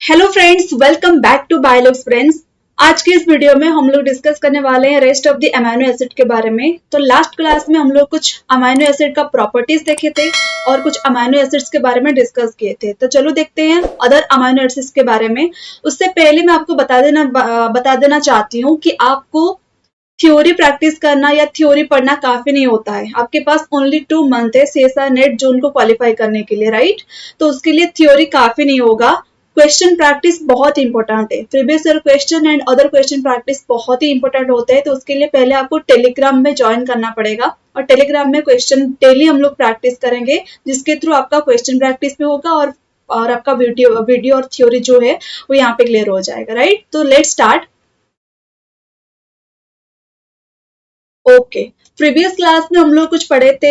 Hello friends, welcome back to Biologs friends. आज के इस वीडियो में हम लोग डिस्कस करने वाले हैं rest of the amino acid के बारे में। तो लास्ट क्लास में हम लोग कुछ अमीनो एसिड का प्रॉपर्टीज देखे थे और कुछ अमीनो एसिड्स के बारे में डिस्कस किए थे। तो चलो देखते हैं अदर अमीनो एसिड्स के बारे में। उससे पहले मैं आपको बता देना चाहती हूँ कि आपको थ्योरी प्रैक्टिस करना या थ्योरी पढ़ना काफी नहीं होता है। आपके पास ओनली 2 मंथ है CSIR नेट जून को क्वालिफाई करने के लिए, राइट। तो उसके लिए थ्योरी काफी नहीं होगा। क्वेश्चन प्रैक्टिस बहुत इंपॉर्टेंट है। Previous year question and other question practice बहुत ही इंपॉर्टेंट होते हैं। तो उसके लिए पहले आपको टेलीग्राम में ज्वाइन करना पड़ेगा और टेलीग्राम में क्वेश्चन डेली हम लोग प्रैक्टिस करेंगे, जिसके थ्रू आपका क्वेश्चन प्रैक्टिस भी होगा और आपका वीडियो और थ्योरी जो है वो यहाँ पे क्लियर हो जाएगा, राइट। तो let's start. Okay, previous class में हम लोग कुछ पढ़े थे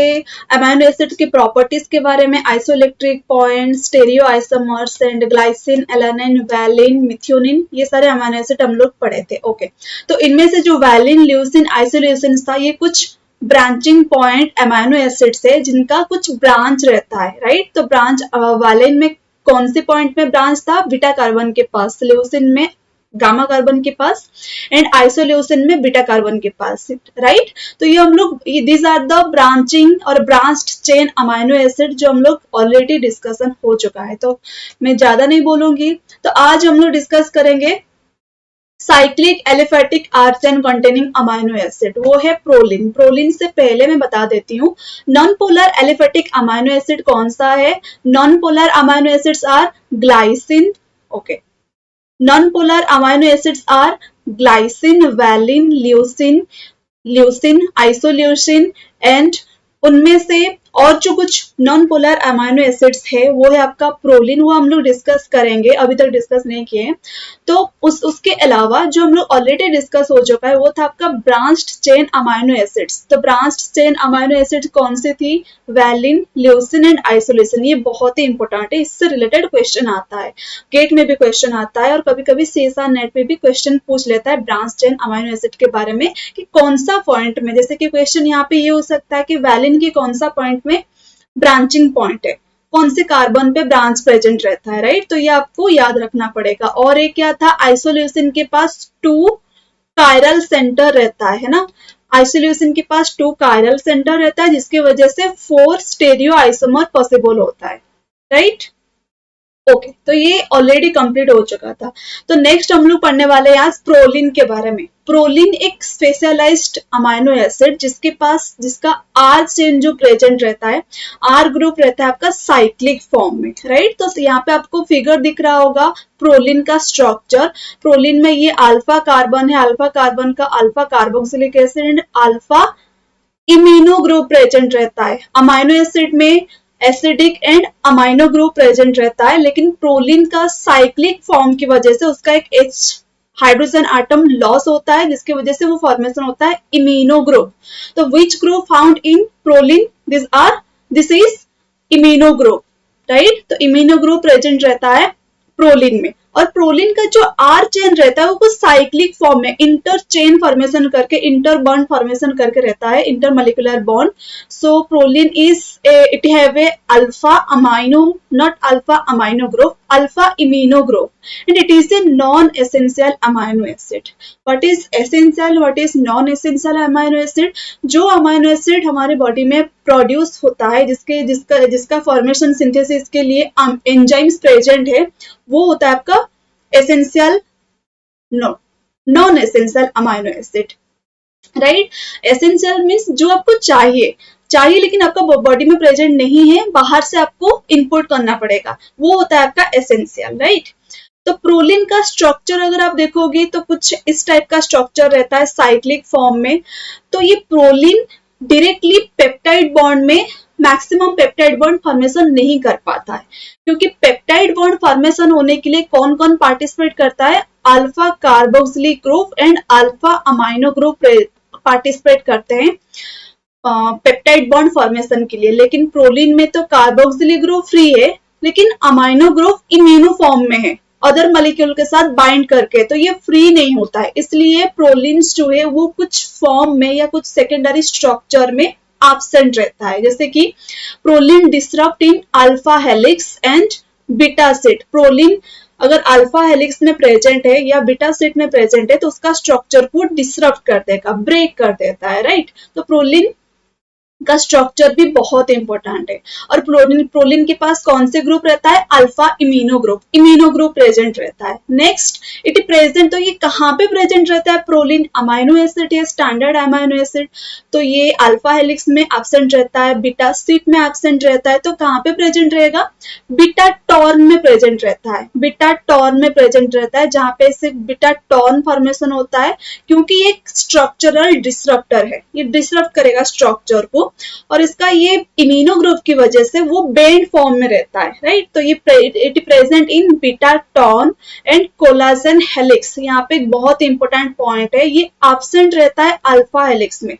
अमीनो एसिड्स की प्रॉपर्टीज के बारे में, isoelectric point, stereo isomers and glycine, alanine, valine, methionine, ये सारे अमीनो एसिड हम लोग पढ़े थे। ओके, तो इनमें से जो वैलिन, ल्यूसिन, आइसोल्यूसिन था, ये कुछ ब्रांचिंग पॉइंट अमीनो एसिड्स है जिनका कुछ ब्रांच रहता है, राइट। तो ब्रांच वैलिन में कौन से पॉइंट में ब्रांच था? बीटा कार्बन के पास, ल्यूसिन में गामा कार्बन के पास एंड आइसोल्यूसिन में बीटा कार्बन के पास, राइट। तो ये हम लोग दीज आर द ब्रांचिंग और ब्रांच्ड चेन अमीनो एसिड जो हम लोग ऑलरेडी डिस्कशन हो चुका है। तो मैं ज्यादा नहीं बोलूंगी। तो आज हम लोग डिस्कस करेंगे cyclic aliphatic R chain containing amino acid, वो है प्रोलिन। प्रोलिन से पहले मैं बता देती हूँ non polar aliphatic amino acid कौन सा है। Non polar amino acids are glycine. Okay, non-polar amino acids are glycine, valine, leucine, isoleucine and उनमें से और जो कुछ नॉन पोलर अमीनो एसिड्स है वो है आपका प्रोलिन। वो हम लोग डिस्कस करेंगे, अभी तक डिस्कस नहीं किए। तो उसके अलावा जो हम लोग ऑलरेडी डिस्कस हो चुका है वो था आपका ब्रांच्ड चेन अमीनो एसिड्स। तो ब्रांच्ड चेन अमीनो एसिड्स कौन सी थी? Valine, leucine and isolation. ये बहुत ही इंपॉर्टेंट है, इससे रिलेटेड क्वेश्चन आता है, गेट में भी क्वेश्चन आता है और कभी कभी CSIR नेट पे भी क्वेश्चन पूछ लेता है ब्रांच चेन अमीनो एसिड के बारे में कि कौन सा पॉइंट में, जैसे कि क्वेश्चन यहाँ पे ये हो सकता है कि वैलिन की कौन सा पॉइंट में ब्रांचिंग पॉइंट है, कौन से कार्बन पे ब्रांच प्रेजेंट रहता है, राइट। तो ये आपको याद रखना पड़ेगा। और एक क्या था, आइसोल्यूसिन के पास 2 कायरल सेंटर रहता है ना। आइसोल्यूसिन के पास 2 कायरल सेंटर रहता है जिसकी वजह से 4 स्टेरियो आइसोमर पॉसिबल होता है, राइट। ओके, तो ये ऑलरेडी कंप्लीट हो चुका था। तो नेक्स्ट हम लोग पढ़ने वाले हैं आज प्रोलिन के बारे में। प्रोलिन एक स्पेशलाइज्ड अमीनो एसिड जिसका आर चेन जो प्रेजेंट रहता है, आर ग्रुप रहता है आपका साइक्लिक फॉर्म में, राइट। तो यहाँ पे आपको फिगर दिख रहा होगा प्रोलिन का स्ट्रक्चर। प्रोलिन में ये अल्फा कार्बन है, अल्फा कार्बन का alpha carboxylic acid and alpha immuno group present रहता है। अमीनो एसिड में acidic and amino group present रहता है, लेकिन प्रोलिन का साइक्लिक फॉर्म की वजह से उसका एक H हाइड्रोजन आटम लॉस होता है, जिसकी वजह से वो फॉर्मेशन होता है इम्यूनो ग्रुप। तो which group found in proline? This is immuno group, right. तो इम्यूनो ग्रुप प्रेजेंट रहता है प्रोलिन में। और प्रोलिन का जो आर चेन रहता है वो कुछ साइक्लिक फॉर्म में इंटर चेन फॉर्मेशन करके, इंटर बॉन्ड फॉर्मेशन करके रहता है, inter molecular bond. So proline is it have a alpha amino, not alpha amino group, alpha immuno group, and it is a non-essential amino acid. What is essential? What is non-essential amino acid? जो amino acid हमारे body में produce होता है, जिसका formation synthesis के लिए enzymes present है, वो होता है आपका essential, non essential amino acid, right. Essential means जो आपको चाहिए लेकिन आपका बॉडी में प्रेजेंट नहीं है, बाहर से आपको इनपुट करना पड़ेगा, वो होता है आपका एसेंशियल, राइट। तो प्रोलिन का स्ट्रक्चर अगर आप देखोगे तो कुछ इस टाइप का स्ट्रक्चर रहता है साइक्लिक फॉर्म में। तो ये प्रोलिन डायरेक्टली पेप्टाइड बॉन्ड में मैक्सिमम पेप्टाइड बॉन्ड फॉर्मेशन नहीं कर पाता है, क्योंकि पेप्टाइड बॉन्ड फॉर्मेशन होने के लिए कौन कौन पार्टिसिपेट करता है? Alpha carboxylic group and alpha amino group participate करते हैं पेप्टाइड बॉन्ड फॉर्मेशन के लिए। लेकिन प्रोलिन में तो कार्बोक्सिलिक ग्रुप फ्री है, लेकिन अमीनो ग्रुप इम्यूनो फॉर्म में है, अदर मॉलिक्यूल के साथ बाइंड करके, तो ये फ्री नहीं होता है। इसलिए प्रोलिन्स जो है वो कुछ फॉर्म में या कुछ सेकेंडरी स्ट्रक्चर में एब्सेंट रहता है, जैसे कि proline disrupt in alpha helix and beta sheet, proline अगर अल्फा हेलिक्स में प्रेजेंट है या बीटा सीट में प्रेजेंट है तो उसका स्ट्रक्चर को डिसरप्ट कर देगा, ब्रेक कर देता है, राइट। तो प्रोलिन का स्ट्रक्चर भी बहुत इंपॉर्टेंट है। और प्रोलिन के पास कौन से ग्रुप रहता है? अल्फा इम्यूनो ग्रुप प्रेजेंट रहता है। नेक्स्ट, इट प्रेजेंट, तो ये कहाँ पे प्रेजेंट रहता है? प्रोलिन अमाइनो एसिड या स्टैंडर्ड अमाइनो एसिड, तो ये अल्फा हेलिक्स में एब्सेंट रहता है, बीटा सीट में एब्सेंट रहता है, तो कहाँ पे प्रेजेंट रहेगा? बीटा टॉर्न में प्रेजेंट रहता है, बीटा टॉर्न में प्रेजेंट रहता है, जहां पे सिर्फ बीटा टॉर्न फॉर्मेशन होता है, क्योंकि ये स्ट्रक्चरल डिसरप्टर है, ये डिसरप्ट करेगा स्ट्रक्चर को, और इसका ये इम्यूनो ग्रुप की वजह से वो बेंड फॉर्म में रहता है, राइट। तो ये it present in beta torn and collagen helix. यहाँ पे एक बहुत इंपॉर्टेंट पॉइंट है, ये एब्सेंट रहता है अल्फा हेलिक्स में।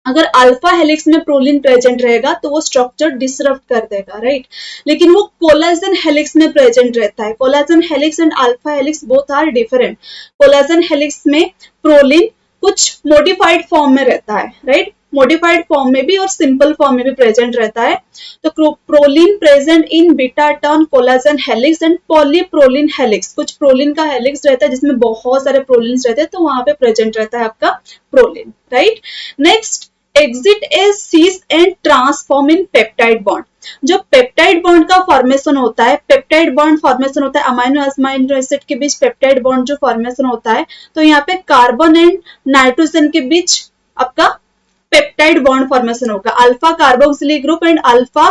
अगर अल्फा हेलिक्स में प्रोलिन प्रेजेंट रहेगा तो वो स्ट्रक्चर डिसरप्ट कर देगा, राइट। लेकिन वो कोलाजन हेलिक्स में प्रेजेंट रहता है। Collagen helix and alpha helix both are different. Collagen helix में प्रोलिन कुछ मॉडिफाइड फॉर्म में रहता है, राइट, मॉडिफाइड फॉर्म में भी और सिंपल फॉर्म में भी प्रेजेंट रहता है। तो proline present in beta turn collagen helix and polyproline helix. कुछ प्रोलिन का हेलिक्स रहता है जिसमें बहुत सारे प्रोलिन्स रहते हैं, तो वहां पे प्रेजेंट रहता है आपका proline, right. Next, exist as cis and trans form in peptide bond. जो पेप्टाइड बॉन्ड का फॉर्मेशन होता है, पेप्टाइड बॉन्ड फॉर्मेशन होता है अमाइनो एसिड के बीच पेप्टाइड बॉन्ड जो फॉर्मेशन होता है, तो यहाँ पे कार्बन एंड नाइट्रोजन के बीच आपका पेप्टाइड बॉन्ड फॉर्मेशन होगा। Alpha carboxylic group and alpha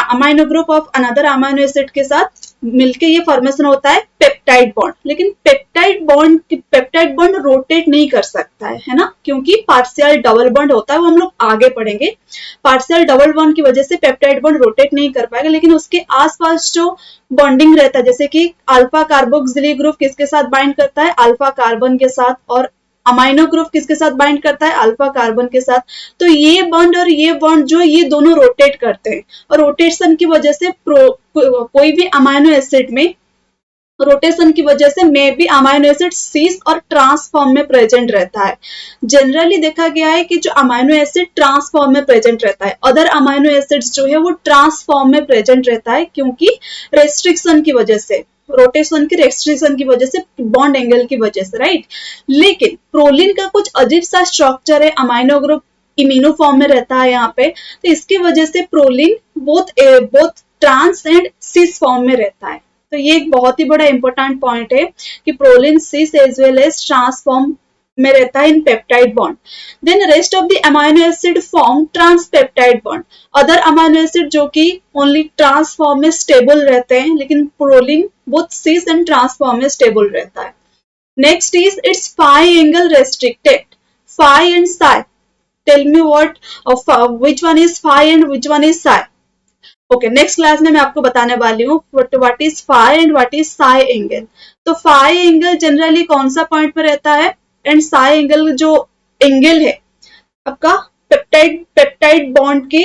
amino group of another amino acid के साथ मिलके ये फॉर्मेशन होता है पेप्टाइड बॉन्ड। लेकिन पेप्टाइड बॉन्ड रोटेट नहीं कर सकता है ना, क्योंकि पार्शियल डबल बॉन्ड होता है, वो हम लोग आगे पढ़ेंगे। पार्शियल डबल बॉन्ड की वजह से पेप्टाइड बॉन्ड रोटेट नहीं कर पाएगा, लेकिन उसके आसपास जो बॉन्डिंग रहता है, जैसे कि अल्फा कार्बोक्सिलिक ग्रुप किसके साथ बाइंड करता है? अल्फा कार्बन के साथ, और अमाइनो ग्रुप किसके साथ बाइंड करता है? अल्फा कार्बन के साथ। तो ये बॉन्ड और ये बॉन्ड जो ये दोनों रोटेट करते हैं, और रोटेशन की वजह से कोई भी अमाइनो एसिड में रोटेशन की वजह से मे भी अमाइनो एसिड सीस और ट्रांसफॉर्म में प्रेजेंट रहता है। जनरली देखा गया है कि जो अमाइनो एसिड ट्रांसफॉर्म में प्रेजेंट रहता है, अदर अमाइनो एसिड्स जो है वो ट्रांसफॉर्म में प्रेजेंट रहता है, क्योंकि रेस्ट्रिक्शन की वजह से, रोटेशन की रेस्ट्रिक्शन की वजह से, बॉन्ड एंगल की वजह से, राइट। लेकिन प्रोलिन का कुछ अजीब सा स्ट्रक्चर है, अमाइनो ग्रुप इम्यूनो फॉर्म में रहता है यहाँ पे, तो इसकी वजह से proline both trans and cis form में रहता है। तो ये एक बहुत ही बड़ा इंपॉर्टेंट पॉइंट है कि proline cis as well as trans form में रहता है in peptide bond. Then rest of the amino acid form transpeptide bond. Other amino acid जो कि ओनली ट्रांसफॉर्म में स्टेबल रहते हैं, लेकिन proline both cis and trans form में स्टेबल रहता है। Next is its phi angle restricted. Phi and psi, tell me which one is phi and which one is psi? Okay, next class में मैं आपको बताने वाली हूँ what is phi and what is psi angle. तो phi angle generally कौन सा point पे रहता है, एंड साई एंगल जो एंगल है आपका पेप्टाइड बॉन्ड के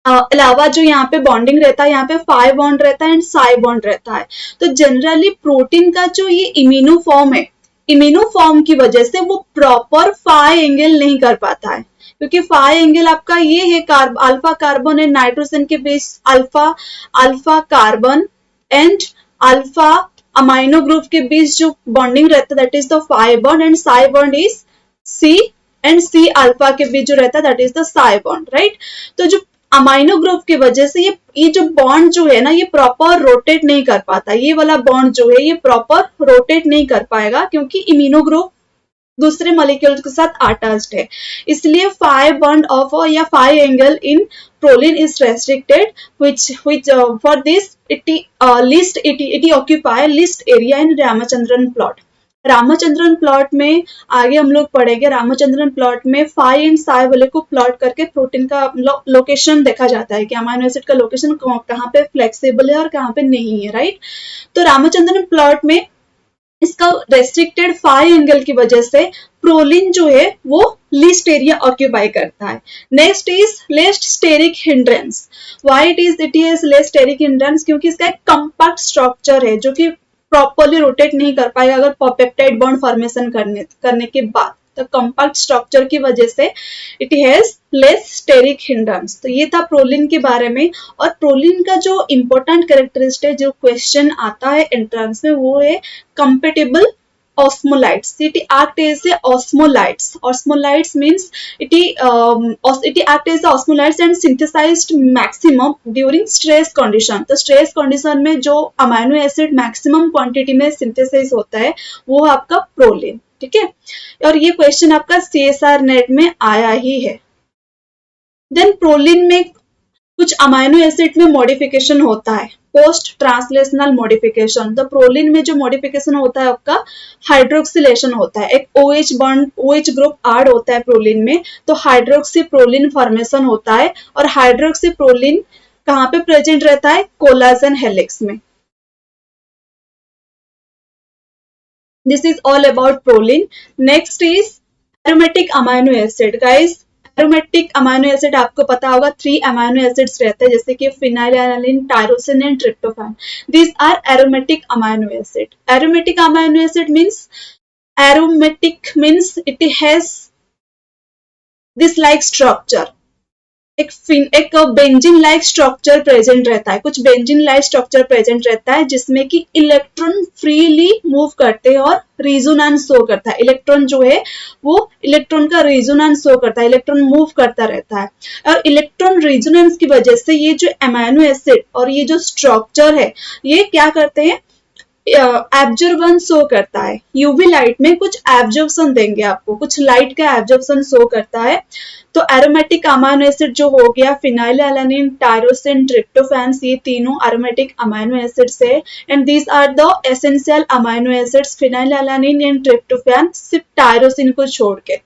अलावा जो यहाँ पे बॉन्डिंग रहता है, यहाँ पे फाई बॉन्ड रहता है एंड साई बॉन्ड रहता है। तो जनरली प्रोटीन का जो ये इम्यूनो फॉर्म है, इम्यूनो फॉर्म की वजह से वो प्रॉपर फाई एंगल नहीं कर पाता है, क्योंकि फाई एंगल आपका ये है अल्फा कार्बन एंड नाइट्रोजन के बीच alpha carbon and alpha amino group के बीच जो बॉन्डिंग रहता है that is the phi bond, and psi bond is C and C alpha के बीच जो रहता है that is the psi bond, right. तो जो अमाइनो ग्रुप की वजह से ये जो बॉन्ड जो है ना, ये प्रॉपर रोटेट नहीं कर पाता। ये वाला बॉन्ड जो है ये प्रॉपर रोटेट नहीं कर पाएगा, क्योंकि इम्यूनो ग्रुप दूसरे मॉलिक्यूल के साथ अटैच्ड है। इसलिए फाई बॉन्ड ऑफ या phi angle in proline is restricted, which for this it occupy least area in Ramachandran plot. Ramachandran plot में आगे हम लोग पढ़ेंगे। रामचंद्रन प्लॉट में फाई एंड साई वाले को प्लॉट करके प्रोटीन का लोकेशन देखा जाता है कि अमाइनो एसिड का लोकेशन कहाँ पे फ्लेक्सिबल है और कहाँ पे नहीं है, राइट। तो रामचंद्रन प्लॉट में इसका रेस्ट्रिक्टेड फाई एंगल की वजह से प्रोलिन जो है वो लीस्ट एरिया ऑक्यूपाई करता है। Next is least steric hindrance. Why it is least steric hindrance, क्योंकि इसका एक कंपैक्ट स्ट्रक्चर है जो कि प्रॉपरली रोटेट नहीं कर पाएगा अगर पेप्टाइड बॉन्ड फॉर्मेशन करने के बाद, तो कॉम्पैक्ट स्ट्रक्चर की वजह से it has less steric hindrance. तो ये था प्रोलिन के बारे में। और प्रोलिन का जो इम्पोर्टेंट कैरेक्टरिस्टिक जो क्वेश्चन आता है एंट्रेंस में वो है compatible osmolytes. It act as a osmolytes. Osmolytes means it act as a osmolytes and synthesized maximum during stress condition. तो stress condition में जो अमाइनो एसिड मैक्सिमम क्वांटिटी में सिंथेसाइज होता है वो आपका प्रोलिन। ठीक है, और ये क्वेश्चन आपका CSR नेट में आया ही है। देन प्रोलिन में कुछ अमाइनो एसिड में मॉडिफिकेशन होता है, पोस्ट ट्रांसलेशनल मॉडिफिकेशन। तो प्रोलिन में जो मॉडिफिकेशन होता है आपका हाइड्रोक्सिलेशन होता है, एक OH bond OH group add होता है प्रोलिन में, तो हाइड्रोक्सी प्रोलिन फॉर्मेशन होता है। और हाइड्रोक्सी प्रोलिन कहाँ पे प्रेजेंट रहता है? कोलाजन हेलिक्स में। This is all about proline. Next is aromatic amino acid. Guys, aromatic amino acid आपको पता होगा 3 अमाइनो एसिड्स रहते हैं, जैसे कि phenylalanine, tyrosine and tryptophan. This are aromatic amino acid. Aromatic amino acid means it has this like structure, एक benzene like structure present रहता है, कुछ बेंजीन लाइक स्ट्रक्चर प्रेजेंट रहता है जिसमें कि इलेक्ट्रॉन फ्रीली मूव करते हैं और रेजोनेंस शो करता है। इलेक्ट्रॉन जो है वो इलेक्ट्रॉन का रेजोनेंस शो करता है, इलेक्ट्रॉन मूव करता रहता है। और इलेक्ट्रॉन रेजोनेंस की वजह से ये जो अमाइनो एसिड और ये जो स्ट्रक्चर है ये क्या करते हैं? एब्जॉर्बेंस शो करता है। यूवी लाइट में कुछ एब्जॉर्प्शन देंगे आपको, कुछ लाइट का एब्जॉर्प्शन शो करता है। तो एरोमेटिक अमाइनो एसिड जो हो गया फिनाइलएलानिन, टायरोसिन, ट्रिप्टोफैन, ये तीनों एरोमेटिक अमाइनो एसिड्स है। And these are the essential amino acids, phenylalanine and tryptophan, सिर्फ टायरोसिन को छोड़ के।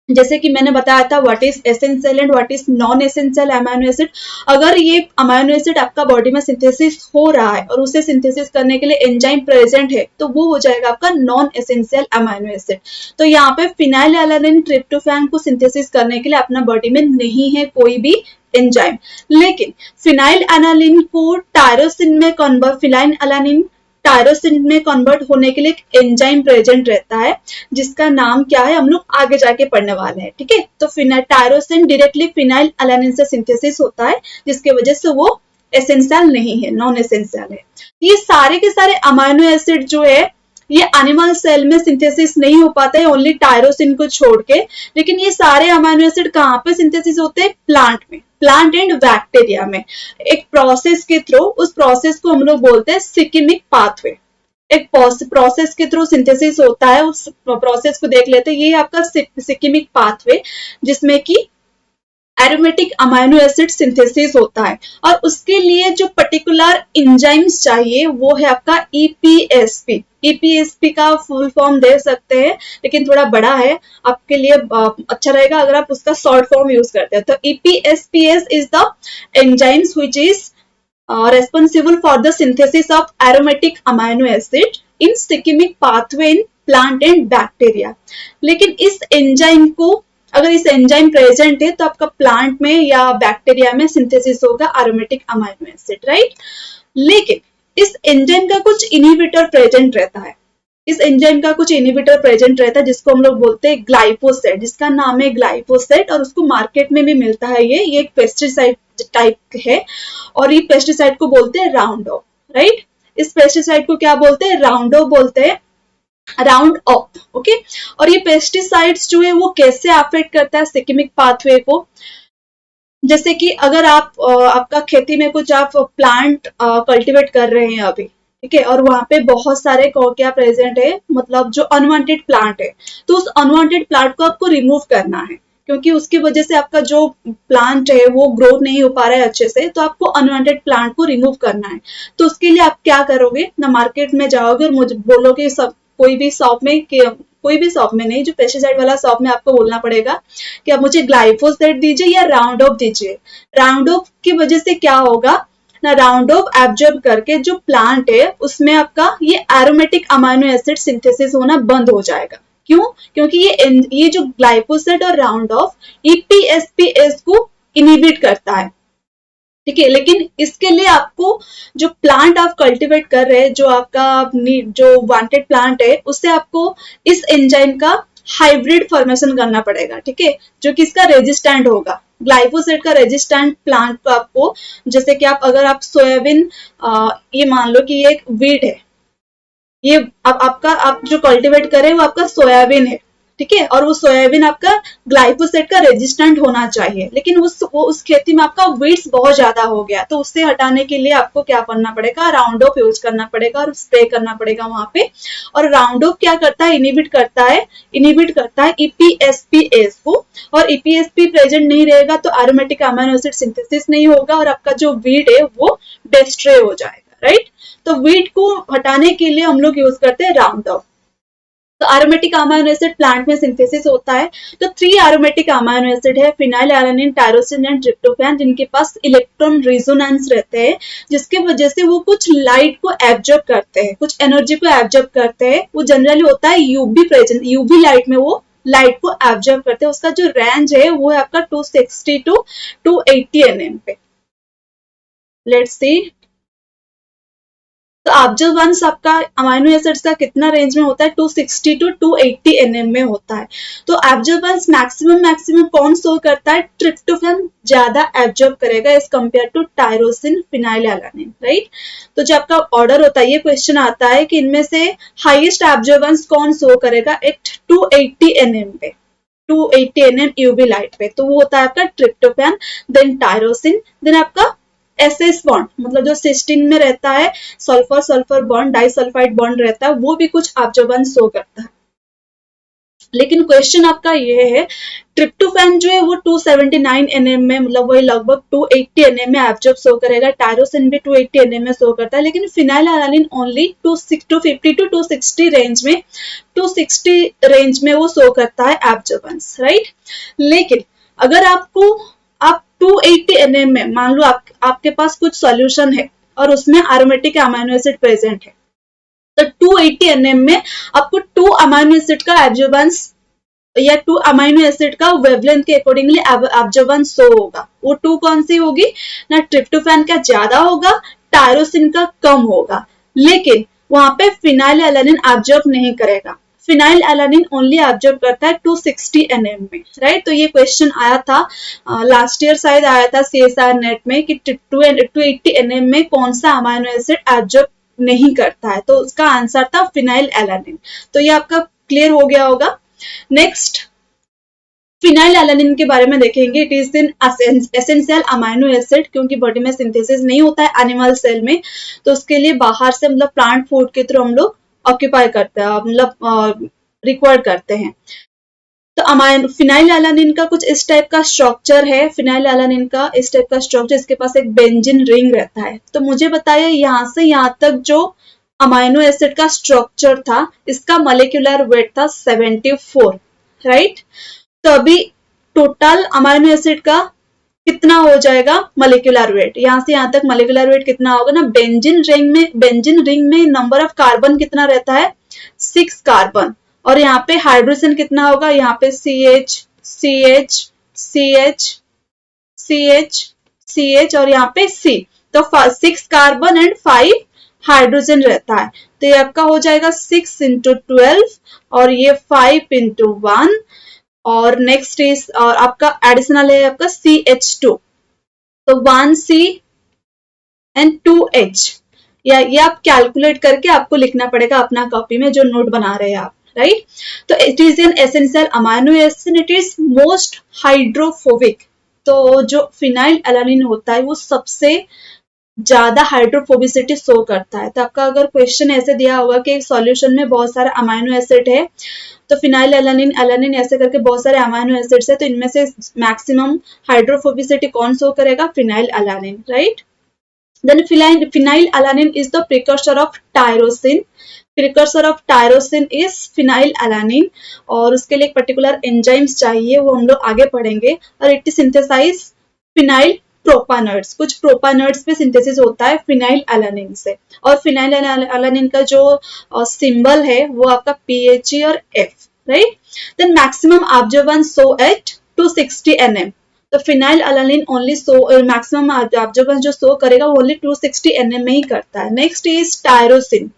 जैसे कि मैंने बताया था what is essential and what is non essential amino acid. अगर ये अमाइनो एसिड आपका बॉडी में सिंथेसिस हो रहा है और उसे सिंथेसिस करने के लिए एंजाइम प्रेजेंट है तो वो हो जाएगा आपका नॉन एसेंशियल अमाइनो एसिड। तो यहाँ पे फिनाइलएलानिन, ट्रिप्टोफैन को सिंथेसिस करने के लिए अपना बॉडी में नहीं है कोई भी एंजाइम, लेकिन फिनाइलएलानिन को टायरोसिन में कन्वर्ट, फिनाइलएलानिन टायरोसिन में कन्वर्ट होने के लिए एक एंजाइम प्रेजेंट रहता है जिसका नाम क्या है हम लोग आगे जाके पढ़ने वाले हैं। ठीक है, तो टायरोसिन डायरेक्टली फिनाइलएलानिन से सिंथेसिस होता है जिसके वजह से वो एसेंशियल नहीं है, नॉन एसेंशियल है। ये सारे के सारे अमाइनो एसिड जो है ये एनिमल सेल में सिंथेसिस नहीं हो पाता है, ओनली टायरोसिन को छोड़ के। लेकिन ये सारे अमाइनो एसिड कहाँ पे सिंथेसिस होते हैं? प्लांट में, प्लांट एंड बैक्टीरिया में, एक प्रोसेस के थ्रू। उस प्रोसेस को हम लोग बोलते हैं सिकिमिक पाथवे। एक प्रोसेस के थ्रू सिंथेसिस होता है, उस प्रोसेस को देख लेते हैं। ये आपका सिकिमिक पाथवे जिसमें कि एरोमेटिक अमाइनो एसिड सिंथेसिस होता है। और उसके लिए जो पर्टिकुलर एंजाइम्स चाहिए वो है आपका EPSP। EPSP का फुल फॉर्म दे सकते हैं लेकिन थोड़ा बड़ा है, आपके लिए अच्छा रहेगा अगर आप उसका शॉर्ट फॉर्म यूज करते हैं। तो EPSPS is the enzymes which is responsible for the synthesis of aromatic amino acid in Shikimic pathway in plant and bacteria। लेकिन इस एंजाइम को, अगर इस एंजाइम प्रेजेंट है तो आपका प्लांट में या बैक्टीरिया में सिंथेसिस होगा एरोमेटिक अमाइनो एसिड, राइट। लेकिन इस एंजाइम का कुछ इनहिबिटर प्रेजेंट रहता है, इस एंजाइम का कुछ इनहिबिटर प्रेजेंट रहता है जिसको हम लोग बोलते हैं ग्लाइफोसेट, जिसका नाम है ग्लाइफोसेट। और उसको मार्केट में भी मिलता है। ये एक पेस्टिसाइड टाइप है और ये पेस्टिसाइड को बोलते हैं राउंडअप, राइट। इस पेस्टिसाइड को क्या बोलते हैं? राउंडअप बोलते हैं, राउंड अप, ओके। और ये पेस्टिसाइड्स जो है वो कैसे अफेक्ट करता है सिकिमिक पाथवे को? जैसे कि अगर आप आपका खेती में कुछ आप प्लांट कल्टीवेट कर रहे हैं अभी, ठीक है, और वहां पे बहुत सारे क्या प्रेजेंट है, मतलब जो अनवांटेड प्लांट है, तो उस अनवांटेड प्लांट को आपको रिमूव करना है क्योंकि उसकी वजह से आपका जो प्लांट है वो ग्रोथ नहीं हो पा रहा है अच्छे से, तो आपको अनवांटेड प्लांट को रिमूव करना है। तो उसके लिए आप क्या करोगे ना, मार्केट में जाओगे और मुझे बोलोगे सब कोई भी शॉप में नहीं, जो पेस्टिसाइड वाला शॉप में आपको बोलना पड़ेगा कि आप मुझे ग्लाइफोसेट दीजिए या राउंडअप दीजिए। राउंडअप की वजह से क्या होगा ना, राउंडअप एब्जॉर्ब करके जो प्लांट है उसमें आपका ये एरोमेटिक अमाइनो एसिड सिंथेसिस होना बंद हो जाएगा। क्यों? क्योंकि ये जो ग्लाइफोसेट और राउंडअप EPSPS को इनहिबिट करता है, ठीक है। लेकिन इसके लिए आपको जो प्लांट आप कल्टीवेट कर रहे हैं, जो आपका जो वांटेड प्लांट है, उससे आपको इस एंजाइम का हाइब्रिड फॉर्मेशन करना पड़ेगा, ठीक है, जो कि इसका रेजिस्टेंट होगा। ग्लाइफोसेट का रेजिस्टेंट प्लांट को आपको, जैसे कि आप अगर आप सोयाबीन, ये मान लो कि ये एक वीट है, ये अब आपका आप जो कल्टीवेट करें वो आपका सोयाबीन है, ठीक है, और वो सोयाबीन आपका ग्लाइफोसेट का रेजिस्टेंट होना चाहिए, लेकिन उस खेती में आपका वीड्स बहुत ज्यादा हो गया, तो उससे हटाने के लिए आपको क्या करना पड़ेगा, राउंड ऑफ यूज करना पड़ेगा और स्प्रे करना पड़ेगा वहां पे। और राउंड ऑफ क्या करता है, इनिबिट करता है ईपीएसपीएस को, और ईपीएसपी प्रेजेंट नहीं रहेगा तो एरोमेटिक अमीनो एसिड सिंथेसिस नहीं होगा और आपका जो वीड है वो डिस्ट्रॉय हो जाएगा, राइट। तो वीट को हटाने के लिए हम लोग यूज करते हैं राउंड ऑफ। तो एरोमेटिक अमीनो एसिड प्लांट में सिंथेसिस होता है। तो 3 एरोमेटिक अमीनो एसिड है, phenyl alanine, tyrosine and tryptophan, जिनके पास इलेक्ट्रॉन रेजोनेंस रहते हैं, जिसके वजह से वो कुछ लाइट को एब्जॉर्ब करते हैं, कुछ एनर्जी को एब्जॉर्ब करते हैं। वो जनरली होता है यूवी प्रेजेंट, यूवी लाइट में वो लाइट को एब्जॉर्ब करते हैं। उसका जो रेंज है वो है आपका 260 टू 280 nm पे। लेट्स सी, तो ऑब्जर्वेंस आपका अमाइनो एसिड्स का कितना रेंज में होता है, 260 टू 280 nm में होता है। तो ऑब्जर्वेंस मैक्सिमम कौन शो करता है, ट्रिप्टोफैन ज्यादा एब्जॉर्ब करेगा as compare to tyrosine, phenylalanine, right. तो जब आपका ऑर्डर होता है, ये क्वेश्चन आता है कि इनमें से हाईएस्ट ऑब्जर्वेंस कौन शो करेगा एट 280 nm पे, 280 nm यूवी लाइट पे, तो वो होता है आपका ट्रिप्टोफैन, देन टायरोसिन, देन आपका एसएस बॉन्ड, मतलब जो सिस्टीन में रहता है sulphur sulphur bond, disulphide bond रहता है, वो भी कुछ ऑब्जर्वेंस शो करता है। लेकिन क्वेश्चन आपका ये है, ट्रिप्टोफैन जो है वो 279 nm में, मतलब वही लगभग 280 nm में एब्जॉर्ब शो करेगा, टायरोसिन भी 280 nm में शो करता है, लेकिन phenylalanine only 250 to 260 range में, 260 रेंज में वो शो करता है एब्जॉर्बेंस, राइट। लेकिन अगर आपको आप 280 nm में मान लो आपके पास कुछ सॉल्यूशन है और उसमें एरोमेटिक अमीनो एसिड प्रेजेंट है, तो 280 nm में आपको 2 अमीनो एसिड का एब्जॉर्बेंस या 2 अमीनो एसिड का वेवलेंथ के अकॉर्डिंगली एब्जॉर्बेंस शो होगा। वो 2 कौन सी होगी, ना ट्रिप्टोफैन का ज्यादा होगा, टायरोसिन का कम होगा, लेकिन वहां पे फिनाइल एलानिन एब्जॉर्ब नहीं करेगा। फिनाइल एलानिन ओनली एब्जॉर्ब करता है 260 nm में, राइट। तो ये क्वेश्चन आया था लास्ट ईयर, शायद आया था सीएसआर नेट में कि 280 nm में कौन सा अमीनो एसिड एब्जॉर्ब नहीं करता है, तो उसका आंसर था फिनाइल एलानिन। तो ये आपका क्लियर हो गया होगा। नेक्स्ट, फिनाइल एलानिन के बारे में देखेंगे। It is an essential amino acid, क्योंकि बॉडी में सिंथेसिस नहीं होता है एनिमल सेल में, तो उसके लिए बाहर से मतलब प्लांट फूड के थ्रू हम लोग ऑक्यूपाई करते हैं, मतलब रिक्वायर्ड करते हैं। तो फिनाइल एलानिन का कुछ इस टाइप का स्ट्रक्चर है, फिनाइल एलानिन का इस टाइप का स्ट्रक्चर, इसके पास एक बेंजीन रिंग रहता है। तो मुझे बताइए यहाँ से यहाँ तक जो अमाइनो एसिड का स्ट्रक्चर था, इसका मोलेक्युलर वेट था 74, राइट। तो अभी टोटल अमाइनो एसिड का कितना हो जाएगा मोलेक्युलर वेट, यहाँ से यहाँ तक मोलेक्युलर वेट कितना होगा ना, बेंजीन रिंग में नंबर ऑफ कार्बन कितना रहता है, 6 कार्बन, और यहाँ पे हाइड्रोजन कितना होगा, यहाँ पे CH CH CH CH CH और यहाँ पे C, तो 6 कार्बन एंड 5 हाइड्रोजन रहता है। तो ये आपका हो जाएगा 6 into 12 और ये 5 into 1, और नेक्स्ट इज और आपका एडिशनल है आपका CH2, तो 1C एंड 2H, या ये आप कैलकुलेट करके आपको लिखना पड़ेगा अपना कॉपी में जो नोट बना रहे हैं आप, राइट। तो it is an essential amino acid, it is most hydrophobic. तो जो फिनाइल एलानिन होता है वो सबसे ज्यादा हाइड्रोफोबिसिटी शो करता है। तो आपका अगर क्वेश्चन ऐसे दिया होगा कि सॉल्यूशन में बहुत सारा अमाइनो एसिड है, तो फिनाइल एलानिन ऐसे करके बहुत सारे अमाइनो एसिड्स है, तो इनमें से मैक्सिमम हाइड्रोफोबिसिटी कौन शो करेगा, phenyl alanine, right. Then phenyl alanine is the precursor of tyrosine. Precursor of tyrosine is phenyl alanine, और उसके लिए एक पर्टिकुलर एंजाइम्स चाहिए, वो हम लोग आगे पढ़ेंगे। और इट सिंथेसाइज फिनाइल प्रोपानॉइड्स, कुछ प्रोपानॉइड्स पे सिंथेसिस होता है फिनाइल एलानिन से। और फिनाइल एलानिन का जो सिंबल है वो आपका PHE और F, राइट। Then maximum observance show at 260 nm, तो phenylalanine only maximum absorbance जो शो करेगा वो ओनली 260 nm में ही करता है। Next is tyrosine.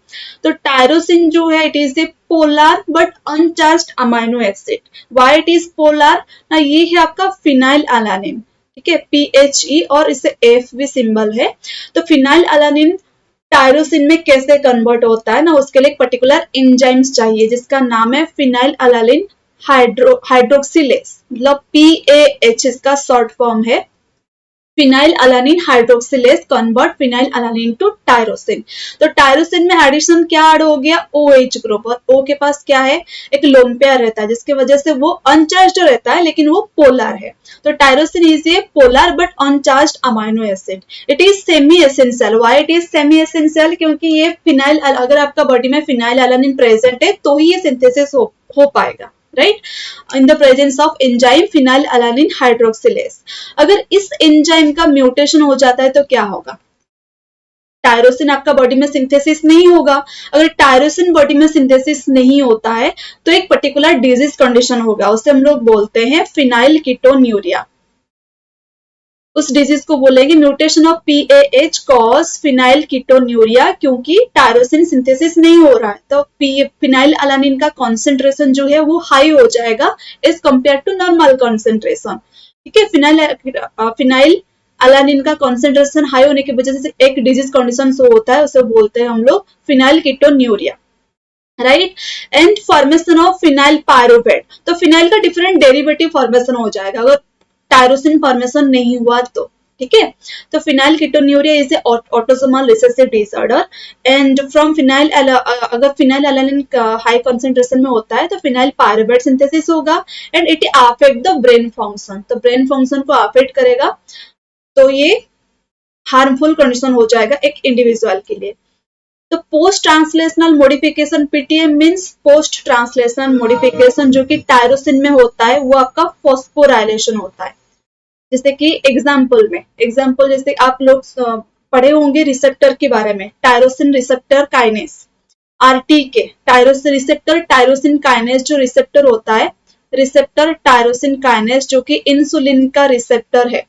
तो टायरोसिन जो है it is a polar but uncharged amino acid. Why it is polar ना, ये है आपका फिनाइल अलानिन, ठीक है, PHE और इसे F भी सिंबल है। तो फिनाइल अलानिन टायरोसिन में कैसे कन्वर्ट होता है ना, उसके लिए एक पर्टिकुलर एंजाइम्स चाहिए जिसका नाम है फिनाइल अलानिन हाइड्रोक्सिलेस, मतलब PAH इसका शॉर्ट फॉर्म है। Phenylalanine hydroxylase convert phenylalanine to tyrosine. तो टायरोसिन में एडिशन क्या ऐड हो गया, OH ग्रुप, और O के पास क्या है, एक लोन पेयर रहता है जिसकी वजह से वो अनचार्ज्ड रहता है लेकिन वो पोलर है। तो tyrosine is a polar but uncharged amino acid. It is semi essential. Why it is semi essential, क्योंकि ये फिनाइल, अगर आपका बॉडी में फिनाइल अलानिन प्रेजेंट है तो ही ये सिंथेसिस हो पाएगा, right, in the presence of enzyme phenylalanine hydroxylase. अगर इस एंजाइम का म्यूटेशन हो जाता है तो क्या होगा, टायरोसिन आपका बॉडी में सिंथेसिस नहीं होगा। अगर टायरोसिन बॉडी में सिंथेसिस नहीं होता है तो एक पर्टिकुलर डिजीज कंडीशन होगा, उसे हम लोग बोलते हैं फिनाइल कीटोन्यूरिया। उस डिजीज को बोलेंगे mutation of PAH cause phenyl ketonuria, क्योंकि टायरोसिन सिंथेसिस नहीं हो रहा है तो फिनाइल अलानिन का कॉन्सेंट्रेशन जो है वो हाई हो जाएगा as compare to normal concentration, ठीक है। फिनाइल अलानिन का कॉन्सेंट्रेशन हाई होने की वजह से एक डिजीज कंडीशन शो होता है, उसे बोलते हैं हम लोग phenyl ketonuria, right. And formation of phenyl pyruvate. तो फिनाइल का डिफरेंट डेरिवेटिव फॉर्मेशन हो जाएगा अगर टायरोसिन फॉर्मेशन नहीं हुआ तो, ठीक है। तो phenyl ketonuria is a autosomal recessive disorder and from phenyl, अगर फिनाइल अलानिन हाई कॉन्सेंट्रेशन में होता है तो फिनाइल पायरुवेट सिंथेसिस होगा and it affect the brain function, तो ब्रेन फंक्शन को अफेक्ट करेगा, तो ये हार्मफुल कंडीशन हो जाएगा एक इंडिविजुअल के लिए। तो post translational modification, PTM means post translational modification, जो कि टायरोसिन में होता है वो आपका फॉस्फोराइलेशन होता है। जैसे कि एग्जाम्पल जैसे आप लोग पढ़े होंगे रिसेप्टर के बारे में, tyrosine receptor kinase, RTK, tyrosine receptor tyrosine kinase जो रिसेप्टर होता है, रिसेप्टर टायरोसिन काइनेस जो कि इंसुलिन का रिसेप्टर है,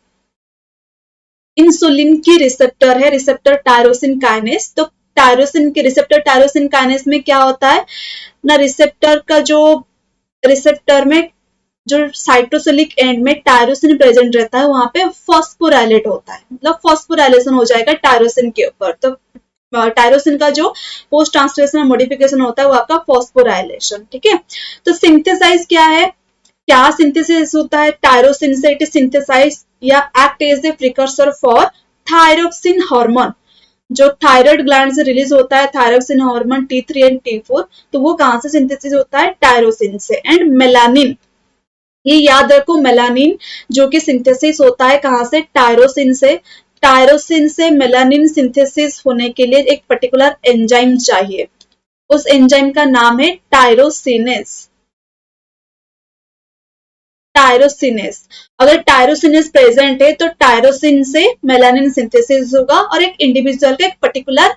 इंसुलिन की रिसेप्टर है, रिसेप्टर टायरोसिन काइनेस। तो टायरोसिन के रिसेप्टर टायरोसिन काइनेस में क्या होता है ना, रिसेप्टर का जो रिसेप्टर में जो साइटोसिलिक एंड में टायरोसिन प्रेजेंट रहता है वहां पे फॉस्फोराइलेट होता है, मतलब फॉस्फोराइलेशन हो जाएगा टायरोसिन के ऊपर। तो टायरोसिन का जो पोस्ट ट्रांसलेशनल मॉडिफिकेशन होता है वो आपका फॉस्फोराइलेशन, ठीक है। तो सिंथेसाइज क्या है, क्या सिंथेसिस होता है टायरोसिन से, इट इज सिंथेसाइज या act as a precursor for thyroxine hormone, जो थायराइड ग्लैंड से रिलीज होता है thyroxine hormone T3 and T4, तो वो कहां से सिंथेसिस होता है, टायरोसिन से। एंड मेलानिन, ये याद रखो, मेलानिन जो कि सिंथेसिस होता है कहां से, टायरोसिन से। टायरोसिन से मेलानिन सिंथेसिस होने के लिए एक पर्टिकुलर एंजाइम चाहिए, उस एंजाइम का नाम है टायरोसिनेस। टायरोसिनेस, अगर टायरोसिनेस प्रेजेंट है तो टायरोसिन से मेलानिन सिंथेसिस होगा और एक इंडिविजुअल का एक पर्टिकुलर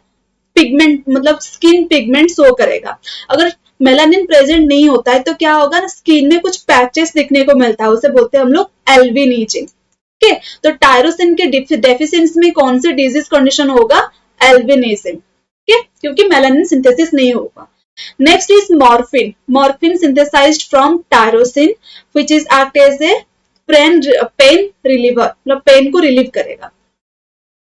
पिगमेंट, मतलब स्किन पिगमेंट शो करेगा। अगर मेलानिन प्रेजेंट नहीं होता है तो क्या होगा ना, स्किन में कुछ पैचेस दिखने को मिलता है, उसे बोलते हैं हम लोग एल्बिनिजिंग, ठीक है। तो टायरोसिन के डेफिशिएंसी में कौन सी डिजीज कंडीशन होगा, एल्बिनिज्म, ठीक है, क्योंकि मेलानिन सिंथेसिस नहीं होगा। Next is morphine, morphine synthesized from tyrosine which is act as a pain reliever, मतलब पेन को रिलीव करेगा।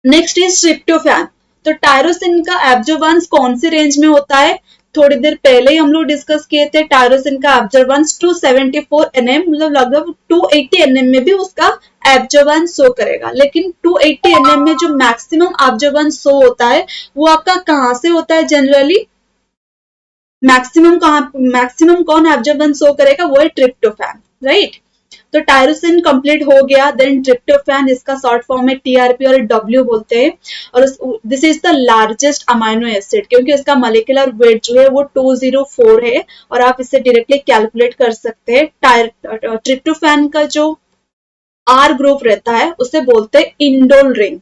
Next is tryptophan. तो टायरोसिन का एब्जॉर्बेंस कौन सी रेंज में होता है, थोड़ी देर पहले ही हम लोग डिस्कस किए थे, टायरोसिन का एब्जॉर्बेंस 274 nm, मतलब लगभग 280 nm में भी उसका एब्जॉर्बेंस शो करेगा, लेकिन 280 nm में जो मैक्सिमम एब्जॉर्बेंस शो होता है वो आपका कहां से होता है, जनरली मैक्सिमम कौन एब्जॉर्बेंस शो करेगा, वो है ट्रिप्टोफैन, राइट। तो टायरोसिन कंप्लीट हो गया, देन ट्रिप्टोफैन, इसका शॉर्ट फॉर्म है TRP और W बोलते हैं, और this is the largest amino acid, क्योंकि इसका मॉलिक्यूलर वेट जो है वो 204 है और आप इसे डायरेक्टली कैलकुलेट कर सकते हैं। ट्रिप्टोफैन का जो R ग्रुप रहता है उसे बोलते हैं indole ring,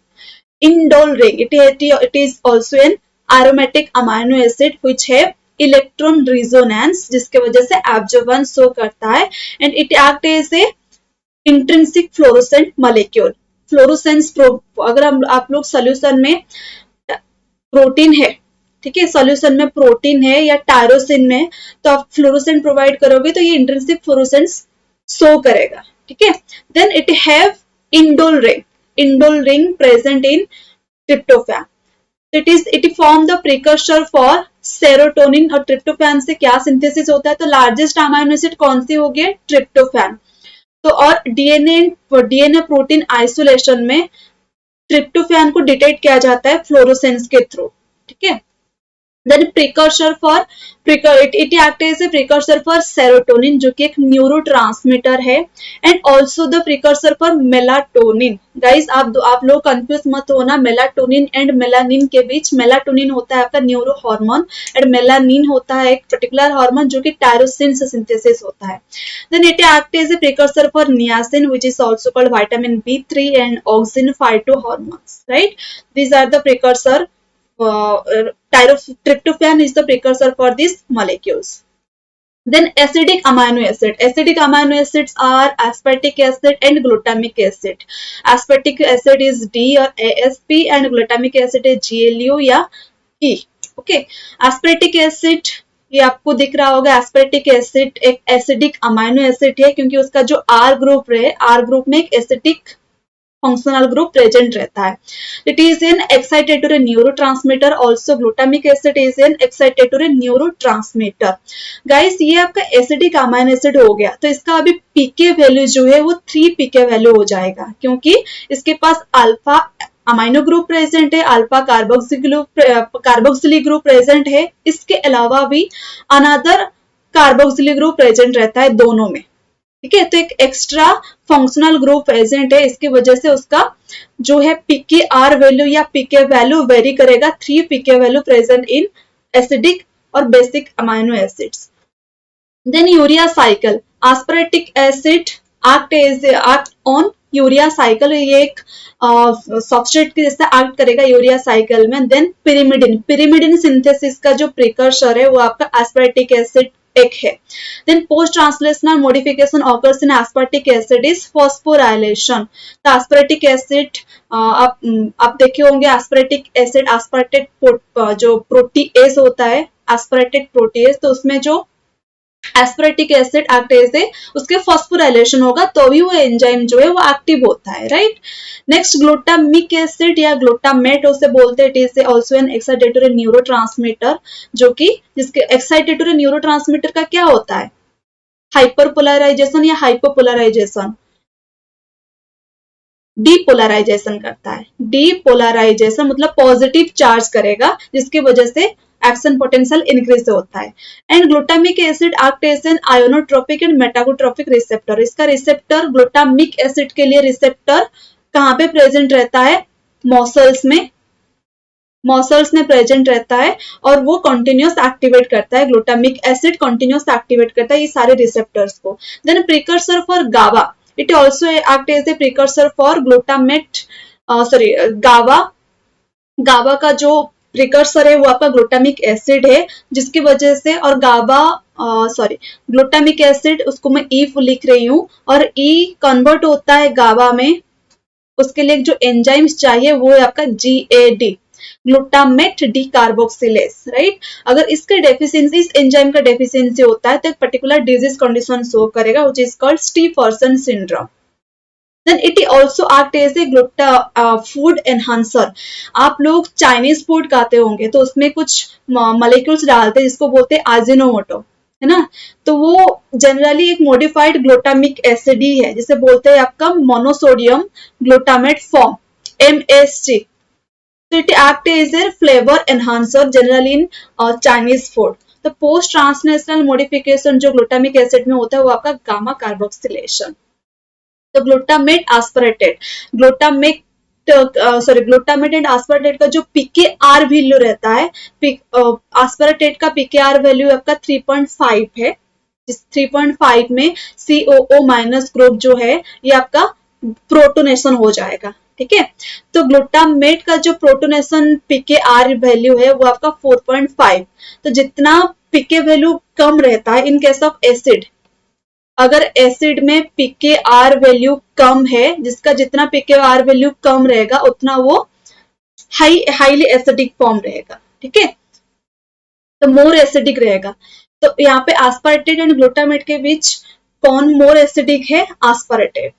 indole ring. It is also an aromatic amino acid which है इलेक्ट्रॉन रिजोनेंस, जिसके वजह से एब्जॉर्बेंस शो करता है, and it act as a intrinsic fluorescent molecule. Fluorescence अगर हम आप लोग सोल्यूशन में प्रोटीन है, ठीक है, सॉल्यूशन में प्रोटीन है या टायरोसिन में, तो आप फ्लोरोसेंट प्रोवाइड करोगे तो ये इंट्रिंसिक फ्लोरोसेंस शो करेगा, ठीक है। Then it have indole ring present in tryptophan. It form the precursor for serotonin. और ट्रिप्टोफैन से क्या सिंथेसिस होता है, तो लार्जेस्ट अमाइनो एसिड कौन सी होगी, ट्रिप्टोफैन। तो और डीएनए प्रोटीन आइसोलेशन में ट्रिप्टोफैन को डिटेक्ट किया जाता है फ्लोरोसेंस के थ्रू, ठीक है। Then precursor for it act as a precursor for serotonin जो कि एक न्यूरोट्रांसमीटर है, and also the precursor for melatonin. Guys आप लोग कंफ्यूज मत होना मेलाटोनिन एंड मेलानिन के बीच। मेलाटोनिन होता है आपका न्यूरो हार्मोन एंड मेलानिन होता है एक पर्टिकुलर हार्मोन जो कि टायरोसिन से सिंथेसिस होता है। Then it act as a precursor for niacin which is also called vitamin B3 and auxin phytohormones, right. These are the precursor. Tryptophan is the precursor for these molecules. Then acidic amino acid. Acidic amino acids are aspartic acid and glutamic acid. Aspartic acid is D or ASP and glutamic acid is GLU या E. Okay. Aspartic acid ये आपको दिख रहा होगा, एस्पर्टिक acid एक acidic amino acid है क्योंकि उसका जो R ग्रुप है, R ग्रुप में एक एसिडिक फंक्शनल ग्रुप प्रेजेंट रहता है। It is N excitatory neurotransmitter, also glutamic acid is an excitatory neurotransmitter. Guys ये आपका एसिडिक अमाइनो एसिड हो गया, तो इसका अभी पीके वैल्यू जो है वो 3 पीके वैल्यू हो जाएगा क्योंकि इसके पास अल्फा अमाइनो ग्रुप प्रेजेंट है, अल्फा कार्बोक्सिलिक ग्रुप प्रेजेंट है, इसके अलावा भी अनदर कार्बोक्सिलिक ग्रुप प्रेजेंट रहता है दोनों में, ठीक है। तो एक एक्स्ट्रा फंक्शनल ग्रुप प्रेजेंट है, इसकी वजह से उसका जो है पीके आर वैल्यू या पीके वैल्यू वेरी करेगा। 3 PK value present in acidic और basic amino acids. Then urea cycle, aspartic acid act on urea cycle, ये एक सबस्ट्रेट के जैसे एक्ट करेगा यूरिया साइकिल में। देन पिरिमिडिन सिंथेसिस का जो प्रिकर्सर है वो आपका एस्पेरेटिक एसिड एक है। Then post translational modification occurs in aspartic acid is phosphorylation. तो एस्पर्टिक एसिड आप देखे होंगे, एस्पर्टिक एसिड एस्पर्टेट जो प्रोटीएस होता है, एस्पर्टेट प्रोटीएस, तो उसमें जो एस्पर्टिक एसिड एक्ट एज उसके फॉस्फोराइलेशन होगा तो भी वो एंजाइम जो है वो एक्टिव होता है, राइट। नेक्स्ट ग्लूटामिक एसिड या ग्लूटामेट उसे बोलते हैं, it is also an excitatory neurotransmitter जो कि जिसके एक्साइटेटरी न्यूरोट्रांसमीटर का क्या होता है, हाइपरपोलराइजेशन या हाइपोपोलराइजेशन, डीपोलराइजेशन करता है। डीपोलराइजेशन मतलब पॉजिटिव चार्ज करेगा जिसकी वजह से एक्शन पोटेंशियल इंक्रीज होता है। And glutamic acid act as an ionotropic and metabotropic receptor. इसका रिसेप्टर ग्लूटामिक एसिड के लिए रिसेप्टर कहाँ पे प्रेजेंट रहता है, मसल्स में प्रेजेंट रहता है और वो कंटिन्यूस एक्टिवेट करता है, ग्लूटामिक एसिड कंटिन्यूस एक्टिवेट करता है ये सारे रिसेप्टर्स को। देन प्रिकर्सर फॉर गावा, it also act as a precursor for glutamate गावा का जो प्रिकर्सर है वो आपका ग्लूटामिक एसिड है जिसकी वजह से, और ग्लूटामिक एसिड उसको मैं ई लिख रही हूँ और ई कन्वर्ट होता है गावा में, उसके लिए जो एंजाइम्स चाहिए वो है आपका GAD, glutamate D carboxylase, right. अगर इसके डेफिशिएंसी, इस एंजाइम का डेफिशिएंसी होता है तो एक पर्टिकुलर डिजीज कंडीशन शो करेगा which is called stiff person syndrome. Then it also act as a food enhancer. आप लोग चाइनीज फूड खाते होंगे तो उसमें कुछ मॉलिक्यूल्स डालते हैं जिसको बोलते हैं आजिनोमोटो, है ना। तो वो जनरली एक मॉडिफाइड ग्लूटामिक एसिड ही है जिसे बोलते हैं आपका मोनोसोडियम ग्लूटामेट फॉर्म, MSG। तो it act as a flavour enhancer generally in Chinese food. तो पोस्ट ट्रांसलेशनल मॉडिफिकेशन जो ग्लूटामिक एसिड में होता है वो आपका गामा कार्बोक्सिलेशन। तो ग्लूटामेट एंड एस्पार्टेट का जो पीकेआर वैल्यू रहता है, एस्पार्टेट का पीकेआर वैल्यू आपका 3.5 है, जिस 3.5 में COO माइनस ग्रुप जो है ये आपका प्रोटोनेशन हो जाएगा, ठीक है। तो ग्लूटामेट का जो प्रोटोनेशन पीकेआर वैल्यू है वो आपका 4.5। तो जितना पीके वैल्यू कम रहता है इन केस ऑफ एसिड, अगर एसिड में pKr वैल्यू कम है, जिसका जितना pKr वैल्यू कम रहेगा उतना वो हाईली एसिडिक फॉर्म रहेगा, ठीक है, तो मोर एसिडिक रहेगा। तो यहाँ पे आस्पार्टेट एंड ग्लूटामेट के बीच कौन मोर एसिडिक है? आस्पार्टेट।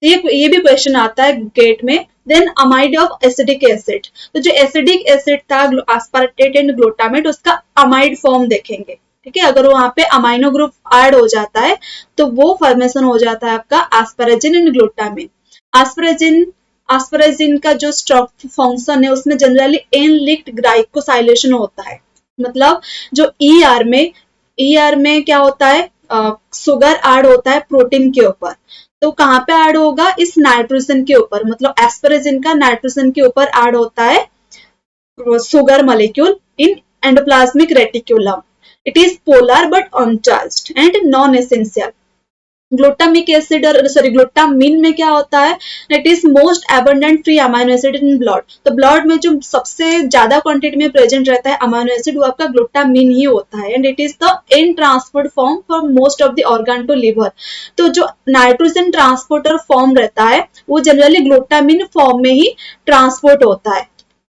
ये भी क्वेश्चन आता है गेट में। Then amide of acidic acid, तो जो एसिडिक एसिड था आस्पार्टेट एंड ग्लूटामेट, उसका अमाइड फॉर्म देखेंगे, ठीक है। अगर वहां पे अमाइनो ग्रुप ऐड हो जाता है तो वो फॉर्मेशन हो जाता है आपका आस्पारेजिन एंड ग्लूटामिन। आस्पारेजिन का जो स्ट्रक्चर फंक्शन है उसमें जनरली एन लिंक्ड ग्लाइकोसाइलेशन होता है। मतलब जो ईआर में क्या होता है, शुगर ऐड होता है प्रोटीन के ऊपर, तो कहाँ पे ऐड होगा? इस नाइट्रोजन के ऊपर, मतलब एस्पारेजिन का नाइट्रोजन के ऊपर ऐड होता है sugar molecule in endoplasmic reticulum. It is polar but uncharged and non-essential. Glutamic acid और ग्लूटामिन में क्या होता है? It is most abundant free amino acid in blood. तो ब्लड में जो सबसे ज्यादा क्वांटिटी में प्रेजेंट रहता है अमाइनो एसिड वो आपका ग्लूटामिन ही होता है, and it is the in transport form for most of the organ to liver. तो जो नाइट्रोजन ट्रांसपोर्टर फॉर्म रहता है वो जनरली ग्लूटामिन फॉर्म में ही ट्रांसपोर्ट होता है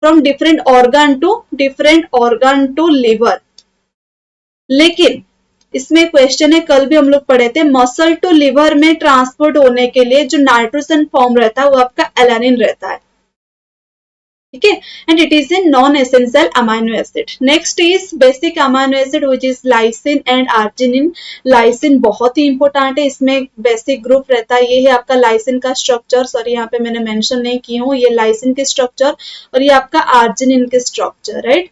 from different organ to liver. लेकिन इसमें क्वेश्चन है, कल भी हम लोग पढ़े थे, मसल टू लिवर में ट्रांसपोर्ट होने के लिए जो नाइट्रोजन फॉर्म रहता है वो आपका एलानिन रहता है, ठीक है, and it is a non essential amino acid. Next is basic amino acid which is lysine and arginine. Lysine बहुत ही इंपॉर्टेंट है, इसमें बेसिक ग्रुप रहता है, ये है आपका लाइसिन का स्ट्रक्चर, सॉरी यहाँ पे मैंने मेंशन नहीं की हूँ, ये लाइसिन के स्ट्रक्चर और ये आपका आर्जिनिन के स्ट्रक्चर, राइट।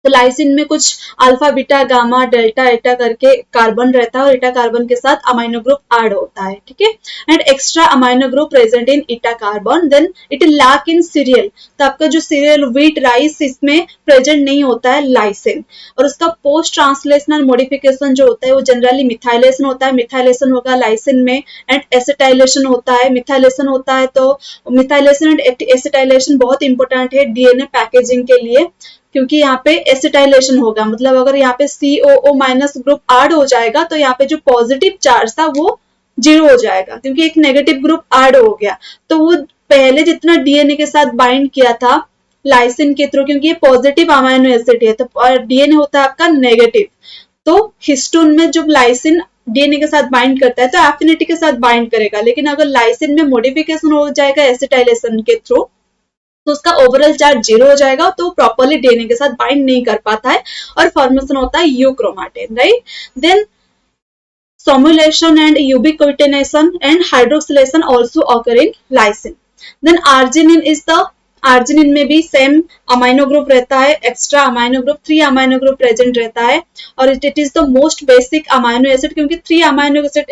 तो लाइसिन में कुछ अल्फा बीटा गामा डेल्टा एटा करके कार्बन रहता है और एटा कार्बन के साथ अमाइनो ग्रुप ऐड होता है, ठीक है, and extra amino group present in eta carbon. Then it lack in cereal, तो आपका जो सीरियल व्हीट राइस इसमें प्रेजेंट नहीं होता है लाइसिन, और उसका पोस्ट ट्रांसलेशनल मॉडिफिकेशन जो होता है वो जनरली मिथाइलेशन होता है, मिथाइलेशन होगा लाइसिन में, एंड एसिटाइलेशन होता है। मिथाइलेशन होता है तो मिथाइलेशन एंड एसिटाइलेशन बहुत इंपॉर्टेंट है डीएनए पैकेजिंग के लिए, क्योंकि यहाँ पे एसिटाइलेशन होगा, मतलब अगर यहाँ पे COO माइनस ग्रुप ऐड हो जाएगा तो यहाँ पे जो पॉजिटिव चार्ज था वो 0 हो जाएगा, क्योंकि एक नेगेटिव ग्रुप ऐड हो गया, तो वो पहले जितना डीएनए के साथ बाइंड किया था लाइसिन के थ्रू, क्योंकि ये पॉजिटिव अमाइनो एसिड है तो डीएनए होता है आपका नेगेटिव, तो हिस्टोन में जब लाइसिन डीएनए के साथ बाइंड करता है तो एफिनिटी के साथ बाइंड करेगा, लेकिन अगर लाइसिन में मॉडिफिकेशन हो जाएगा एसिटाइलेशन के थ्रू तो उसका ओवरऑल चार्ज 0 हो जाएगा, तो प्रॉपर्ली डीएनए के साथ बाइंड नहीं कर पाता है और फॉर्मेशन होता है euchromatin, right. Then sumoylation and ubiquitination and hydroxylation also occur in lysine. Then arginine is the, arginine में भी सेम अमाइनो ग्रुप रहता है, extra amino group 3 amino group present रहता है, और it is the most basic amino acid, क्योंकि 3 amino acid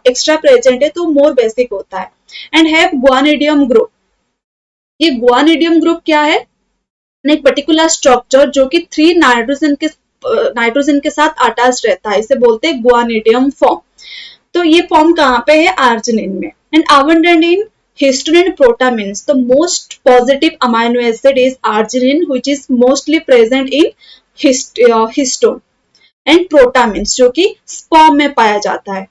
extra present है तो मोर बेसिक होता है, एंड हैव ग्वानिडियम ग्रुप। ये ग्वानिडियम ग्रुप क्या है? एक पर्टिकुलर स्ट्रक्चर जो कि 3 नाइट्रोजन के साथ अटैच रहता है, इसे बोलते हैं ग्वानिडियम फॉर्म। तो ये फॉर्म कहाँ पे है? आर्जिनिन में, and abundant in histone and protamines. The most positive amino acid is arginine which is mostly present in histone and protamines, जो कि स्पर्म में पाया जाता है।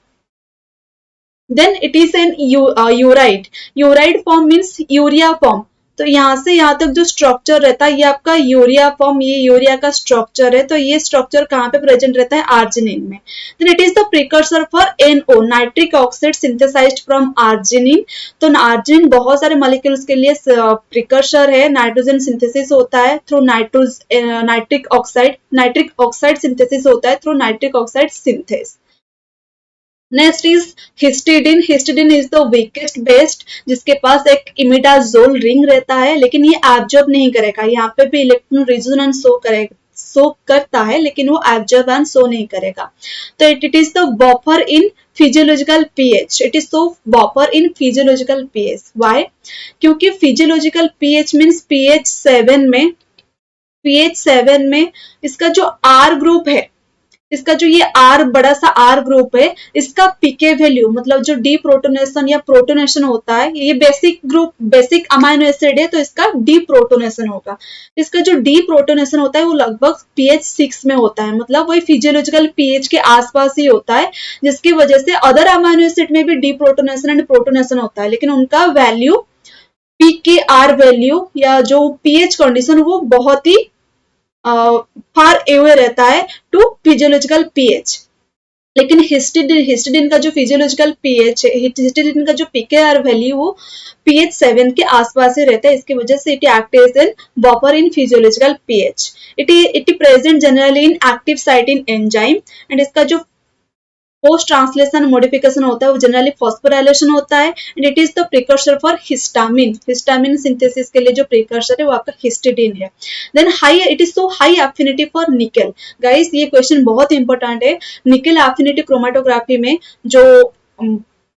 Then it is an ureide form means urea form. तो यहाँ से यहाँ तक जो स्ट्रक्चर रहता है ये आपका यूरिया फॉर्म, ये यूरिया का स्ट्रक्चर है, तो ये स्ट्रक्चर कहाँ पे प्रेजेंट रहता है? आर्जिनिन में। Then it is the precursor for NO, nitric oxide synthesized from arginine. तो आर्जिनिन बहुत सारे मॉलिक्यूल्स के लिए प्रिकर्सर है, नाइट्रोजन सिंथेसिस होता है थ्रू नाइट्रिक ऑक्साइड सिंथेसिस होता है through nitric oxide synthase. Next is histidine. Histidine is the weakest best, जिसके पास एक इमिडाजोल रिंग रहता है, लेकिन ये एब्जॉर्ब नहीं करेगा, यहाँ पे भी इलेक्ट्रॉन रेजोनेंस शो करता है लेकिन वो एब्जॉर्ब एंड शो नहीं करेगा। तो it is the buffer in physiological pH, it is so buffer in physiological pH. Why? क्योंकि फिजियोलॉजिकल पीएच मीन्स pH 7 में इसका जो R ग्रुप है, इसका जो ये आर बड़ा सा आर ग्रुप है, इसका पीके वैल्यू मतलब जो डी प्रोटोनेशन या प्रोटोनेशन होता है, ये basic group basic amino acid है तो इसका डी प्रोटोनेशन होगा। इसका जो डी प्रोटोनेशन होता है वो लगभग पीएच 6 में होता है, मतलब वही फिजियोलॉजिकल पीएच के आसपास ही होता है, जिसकी वजह से अदर अमाइनो एसिड में भी डी प्रोटोनेशन एंड प्रोटोनेशन होता है, लेकिन उनका वैल्यू पीके आर वैल्यू या जो पीएच कंडीशन वो बहुत ही फार अवे रहता है टू फिजियोलॉजिकल पीएच। लेकिन हिस्टिडीन का जो फिजियोलॉजिकल पीएच है, हिस्टिडीन का जो पीकेआर वैल्यू वो पीएच 7 के आसपास ही रहता है, इसकी वजह से it act as an buffer in physiological pH. It present generally in active site in enzyme and इसका जो पोस्ट ट्रांसलेशन मॉडिफिकेशन होता है वो जनरली फॉस्फोराइलेशन होता है and it is the precursor for histamine. Histamine synthesis के लिए जो प्रिकर्सर है वो आपका हिस्टिडीन है। Then high it is so high affinity for nickel. Guys ये क्वेश्चन बहुत इंपॉर्टेंट है। निकेल एफिनिटी क्रोमेटोग्राफी में जो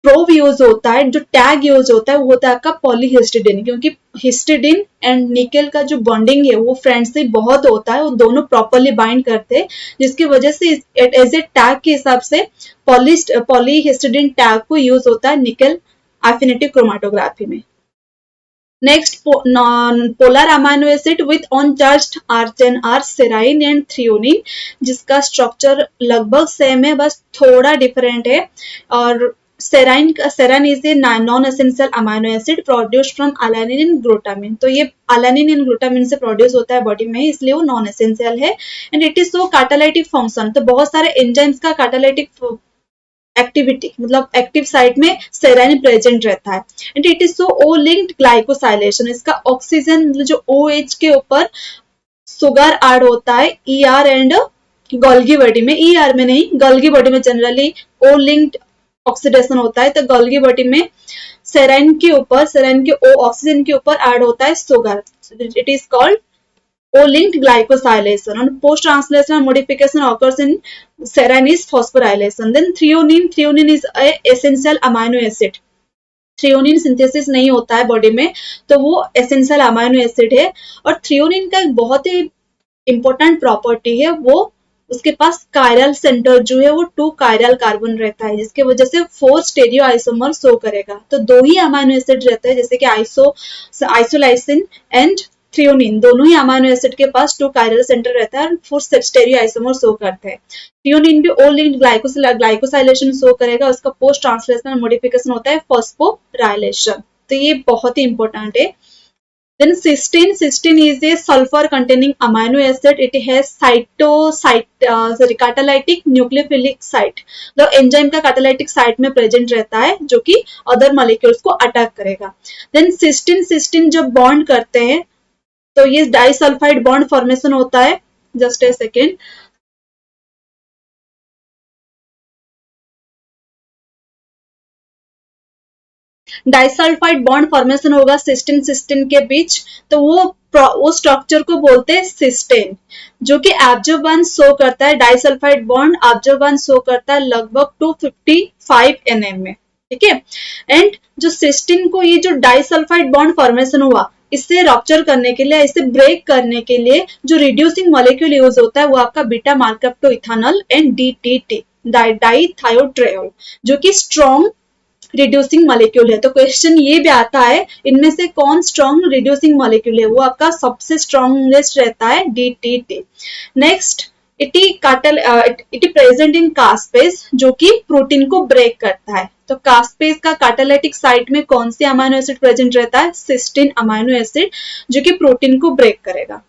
प्रोब यूज होता है, जो टैग यूज होता है वो होता है आपका पॉलीहिस्टिडीन, क्योंकि हिस्टिडीन एंड निकेल का जो बॉन्डिंग है वो फ्रेंडशिप बहुत होता है, वो दोनों प्रॉपरली बाइंड करते हैं, जिसकी वजह से एज ए टैग के हिसाब से पॉलीहिस्टिडीन टैग को यूज होता है निकेल एफिनिटी क्रोमेटोग्राफी में। Next polar amino acid with uncharged R chain are serine and threonine, जिसका स्ट्रक्चर लगभग सेम है, बस थोड़ा डिफरेंट है। और serine is a non essential amino acid produced from alanine and glutamine. तो ये अलानिन एंड ग्लूटामिन से प्रोड्यूस होता है बॉडी में, इसलिए वो नॉन एसेंशियल है and it is so catalytic function. तो बहुत सारे एंजाइम्स का कैटालाइटिक एक्टिविटी मतलब एक्टिव साइट में सेराइन प्रेजेंट रहता है and it is so O linked glycosylation. इसका ऑक्सीजन मतलब जो OH के ऊपर सुगर ऐड होता है ER एंड गोल्गी बॉडी में, ER में नहीं, गोल्गी बॉडी में जनरली ओ लिंक्ड ऑक्सीडेशन होता है, तो गोल्गी बॉडी में सेराइन के O ऑक्सीजन के ऊपर ऐड होता है sugar, it is called O-linked glycosylation and post-translational modification occurs in serine is phosphorylation. Then threonine is a essential amino acid. Threonine synthesis नहीं होता है बॉडी में, तो वो एसेंशियल अमाइनो एसिड है। और थ्रियोनिन का एक बहुत ही इंपॉर्टेंट प्रॉपर्टी है, वो उसके पास कायरल सेंटर जो है वो 2 कायरल कार्बन रहता है, जिसके वजह से 4 स्टेरियो आइसोमर शो करेगा। तो 2 ही अमाइनो एसिड रहते हैं, जैसे कि आइसोलाइसिन एंड थ्रियोनिन, दोनों ही अमाइनो एसिड के पास 2 कायरल सेंटर रहता है और 4 स्टेरियो आइसोमर शो करते हैं। थ्रियोनिन भी ओ लिंक्ड ग्लाइकोसाइलेशन शो करेगा, उसका पोस्ट ट्रांसलेशनल मॉडिफिकेशन होता है फॉस्फोराइलेशन। तो ये बहुत ही इंपॉर्टेंट है। Then cysteine is a sulfur containing amino acid. It has catalytic nucleophilic site. तो एंजाइम का catalytic site में प्रेजेंट रहता है, जो कि अदर मॉलिक्यूल्स को अटैक करेगा। Then cysteine जब बॉन्ड करते हैं तो ये डाइसल्फाइड बॉन्ड फॉर्मेशन होता है। Just a second, disulphide bond formation होगा सिस्टीन के बीच, तो वो स्ट्रक्चर को बोलते हैं सिस्टेन, जो कि एब्जॉर्बेंस शो करता है। डाइसल्फाइड बॉन्ड एब्जॉर्बेंस शो करता है लगभग 255 nm में, ठीक है। एंड जो सिस्टीन को ये जो डाइसल्फाइड बॉन्ड फॉर्मेशन हुआ, इससे रप्चर करने के लिए, इसे ब्रेक करने के लिए जो रिड्यूसिंग मॉलिक्यूल यूज होता है वो आपका beta markup ethanol and DTT डाइथायोट्रेओल, जो कि स्ट्रॉन्ग रिड्यूसिंग मॉलिक्यूल है। तो क्वेश्चन ये भी आता है इनमें से कौन स्ट्रॉन्ग रिड्यूसिंग मॉलिक्यूल है, वो आपका सबसे स्ट्रॉन्गेस्ट रहता है DTT। Next it present in caspase, जो कि प्रोटीन को ब्रेक करता है। तो कास्पेस का कैटालिटिक साइट में कौन सी अमाइनो एसिड प्रेजेंट रहता है? सिस्टीन अमाइनो एसिड, जो कि प्रोटीन को ब्रेक करेगा।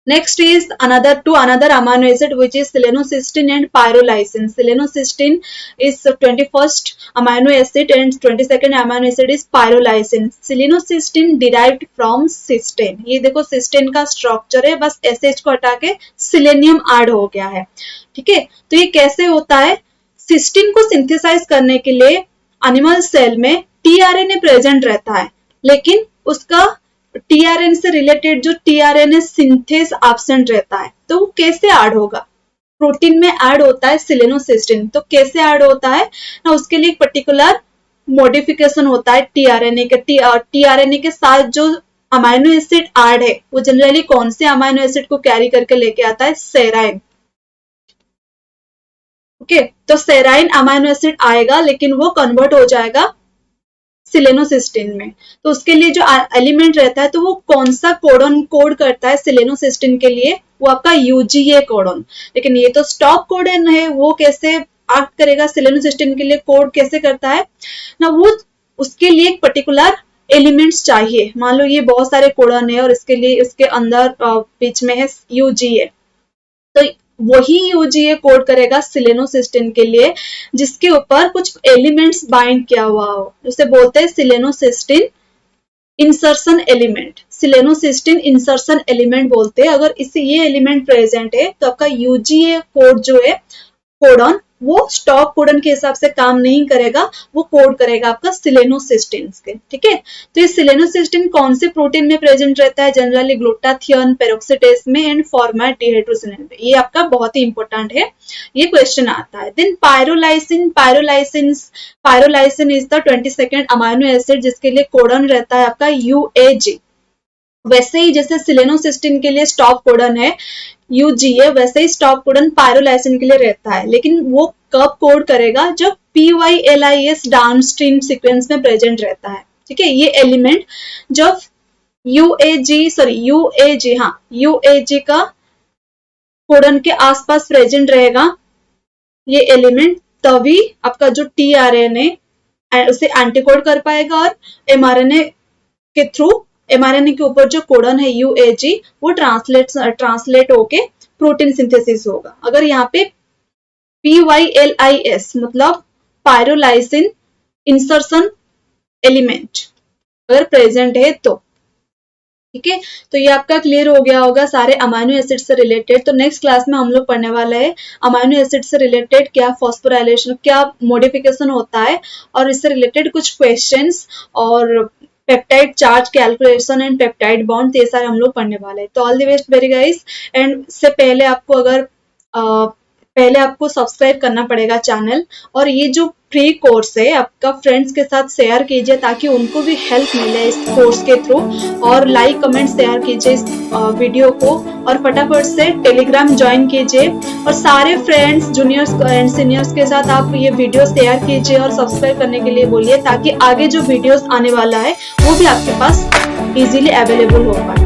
Next is another amino acid which is selenocysteine and pyrrolysine. Selenocysteine is 21st amino acid and 22nd amino acid is pyrrolysine. Selenocysteine derived from cysteine. ये देखो cysteine का structure है, बस SH को हटा के सिलेनियम ऐड हो गया है, ठीक है। तो ये कैसे होता है? सिस्टीन को सिंथेसाइज करने के लिए एनिमल सेल में tRNA प्रेजेंट रहता है, लेकिन उसका टीआरएन से रिलेटेड जो टीआरएनए सिंथेस एब्सेंट रहता है, तो वो कैसे ऐड होगा? प्रोटीन में ऐड होता है सिलेनोसिस्टीन, तो कैसे ऐड होता है ना, उसके लिए एक पर्टिकुलर मॉडिफिकेशन होता है टीआरएनए के साथ जो अमाइनो एसिड ऐड है, वो जनरली कौन से अमाइनो एसिड को कैरी करके लेके आता है? सेराइन। ओके, तो सेराइन अमाइनो एसिड आएगा लेकिन वो कन्वर्ट हो जाएगा सिलेनोसिस्टीन में। तो उसके लिए जो एलिमेंट रहता है तो वो कौन सा कोडन कोड करता है सिलेनोसिस्टीन के लिए, वो आपका यूजीए कोडन। लेकिन ये तो स्टॉप कोडन है, वो कैसे एक्ट करेगा सिलेनोसिस्टीन के लिए, कोड कैसे करता है ना, वो उसके लिए एक पर्टिकुलर एलिमेंट्स चाहिए। मान लो ये बहुत सारे कोडन है और इसके लिए इसके अंदर बीच में है यूजीए, तो वही यूजीए कोड करेगा सिलेनोसिस्टीन के लिए जिसके ऊपर कुछ एलिमेंट्स बाइंड किया हुआ हो, उसे बोलते हैं सिलेनोसिस्टीन इंसर्शन एलिमेंट। सिलेनोसिस्टीन इंसर्शन एलिमेंट बोलते हैं। अगर इसे ये एलिमेंट प्रेजेंट है तो आपका यूजीए कोड जो है कोडन, वो स्टॉप कोडन के हिसाब से काम नहीं करेगा, वो कोड करेगा आपका सिलेनोसिस्टीन के। ठीक है, तो ये सिलेनोसिस्टीन कौन से प्रोटीन में प्रेजेंट रहता है, जनरली ग्लूटाथियन, पेरोक्सिडेज में एंड फॉर्मेट डिहाइड्रोजिनेज में। ये आपका बहुत ही इंपॉर्टेंट है, ये क्वेश्चन आता है। Then pyrrolysine, pyrrolysine is the 22nd amino acid जिसके लिए कोडन रहता है आपका यूएजी। वैसे ही जैसे सिलेनोसिस्टीन के लिए स्टॉप कोडन है यूजीए, वैसे ही स्टॉप कोडन पायरोलाइसिन के लिए रहता है, लेकिन वो कब कोड करेगा, जब PYLIS डाउनस्ट्रीम सीक्वेंस में प्रेजेंट रहता है। ठीक है, ये एलिमेंट जब यूएजी का कोडन के आसपास प्रेजेंट रहेगा ये एलिमेंट, तभी आपका जो tRNA उसे एंटीकोड कर पाएगा और mRNA के थ्रू, mRNA के ऊपर जो कोडन है यूएजी वो ट्रांसलेट होके प्रोटीन सिंथेसिस होगा। अगर यहाँ पे PYLIS मतलब पायरोलाइसिन इंसर्शन एलिमेंट अगर प्रेजेंट है तो। ठीक है, तो ये आपका क्लियर हो गया होगा सारे अमाइनो एसिड से रिलेटेड। तो नेक्स्ट क्लास में हम लोग पढ़ने वाला है अमाइनो एसिड से रिलेटेड क्या फॉस्फोराइलेशन, क्या मॉडिफिकेशन होता है, और इससे रिलेटेड कुछ क्वेश्चंस और peptide charge calculation and peptide bond, ये सारे हम लोग पढ़ने वाले हैं। तो all the best very guys. And से पहले आपको अगर पहले आपको सब्सक्राइब करना पड़ेगा चैनल, और ये जो फ्री कोर्स है आपका फ्रेंड्स के साथ शेयर कीजिए ताकि उनको भी हेल्प मिले इस कोर्स के थ्रू, और लाइक कमेंट शेयर कीजिए इस वीडियो को, और फटाफट से टेलीग्राम ज्वाइन कीजिए, और सारे फ्रेंड्स जूनियर्स एंड सीनियर्स के साथ आप ये वीडियो शेयर कीजिए और सब्सक्राइब करने के लिए बोलिए ताकि आगे जो वीडियोस आने वाला है वो भी आपके पास इजीली अवेलेबल हो पाए।